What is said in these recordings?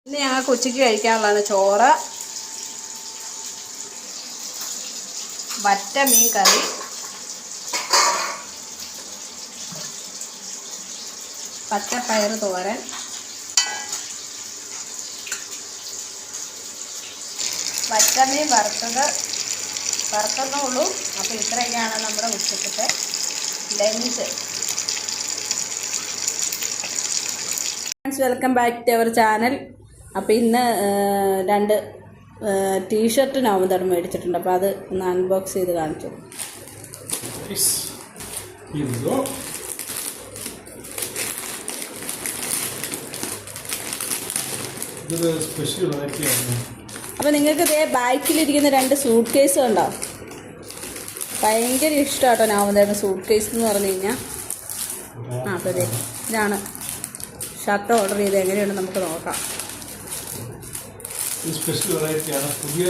ഇന്ന് ഞങ്ങൾക്ക് ഉച്ചയ്ക്ക് കഴിക്കാനുള്ളതാണ് ചോറ്, വറ്റ മീൻ കറി, പച്ചപ്പയർ തോരൻ, വറ്റമീൻ വറുത്തതേ ഉള്ളൂ. അപ്പോൾ ഇത്രയൊക്കെയാണ് നമ്മുടെ ഉച്ചക്കത്തെ lunch. Welcome back to our channel. അപ്പോൾ ഇന്ന് 2 ടീഷർട്ട് നവംബർ മേടിച്ചിട്ടുണ്ട്. അപ്പോൾ അത് ഒന്ന് അൺബോക്സ് ചെയ്ത് കാണിച്ചു. അപ്പോൾ നിങ്ങൾക്ക് ഇതേ ബാക്കിലിരിക്കുന്ന 2 സൂട്ട് കേസ് ഉണ്ടോ? ഭയങ്കര ഇഷ്ടമാട്ടോ നവംബറിന് സൂട്ട് കേസ് എന്ന് പറഞ്ഞു കഴിഞ്ഞാൽ. അപ്പോൾ ഇതാണ് ഷർട്ട് ഓർഡർ ചെയ്ത് എങ്ങനെയുണ്ട് നമുക്ക് നോക്കാം. സ്പെഷ്യൽ വെറൈറ്റിയാണ്, പുതിയ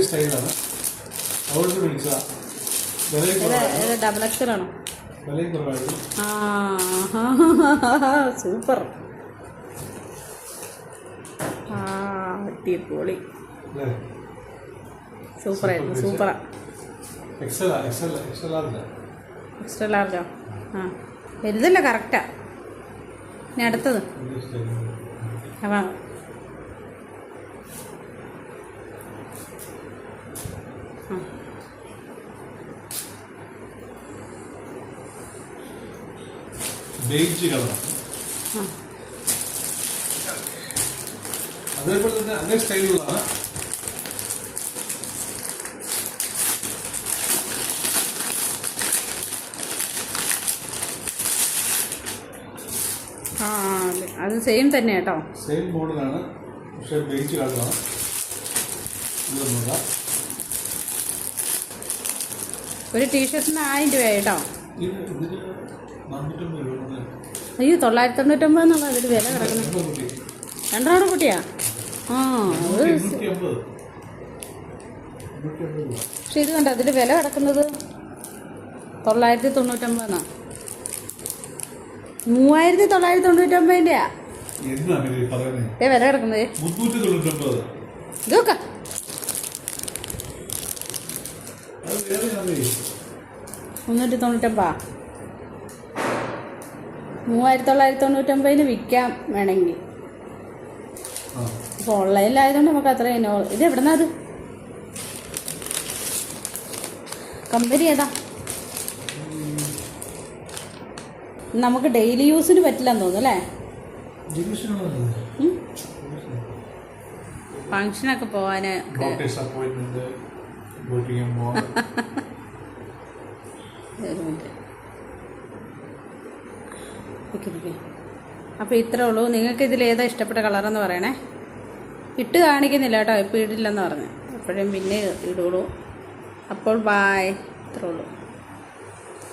സ്റ്റൈലാണ്. ഡബിൾ എക്സലാണോ? സൂപ്പർ, അടിപൊളി, സൂപ്പറായിരുന്നു. സൂപ്പറാ. എക്സ്ട്രാ ലാർജോ? ആ വലുതല്ല, കറക്റ്റാ. ഇനി അടുത്തത് അപ്പം അതേപോലെ തന്നെ അതേ സ്റ്റൈലുള്ളതാണ്. അത് സെയിം തന്നെ കേട്ടോ, സെയിം മോഡലാണ്, പക്ഷേ ബേജ് കളറാണ്. ഇതൊന്നുമില്ല. ഒരു ടീഷർട്ടിന് 1000 രൂപ കേട്ടോ. അയ്യോ, 999 എന്നുള്ള അതിൽ വില കിടക്കുന്നത്. 2 കുട്ടിയാ? ആ, പക്ഷെ ഇത് കണ്ടോ, അതിൽ വില കിടക്കുന്നത് 999. 3999 വില കിടക്കുന്നത്. ഇതൊക്കെ 399. 3999 വിൽക്കാം വേണമെങ്കിൽ. ഇപ്പോൾ ഓൺലൈനിലായതുകൊണ്ട് നമുക്ക് അത്ര. ഇത് എവിടെന്നാ? അത് കമ്പനി ഏതാ? നമുക്ക് ഡെയിലി യൂസിന് പറ്റില്ലെന്ന് തോന്നുന്നു അല്ലേ? ഫങ്ഷനൊക്കെ പോവാന്. അപ്പോൾ ഇത്രേ ഉള്ളൂ. നിങ്ങൾക്ക് ഇതിൽ ഏതാ ഇഷ്ടപ്പെട്ട കളറെന്ന് പറയണേ. ഇട്ട് കാണിക്കുന്നില്ല കേട്ടോ, ഇപ്പോൾ ഇടില്ലെന്ന് പറഞ്ഞു. എപ്പോഴും പിന്നെ ഇടുള്ളൂ. അപ്പോൾ ബായ്, ഇത്രേ ഉള്ളൂ.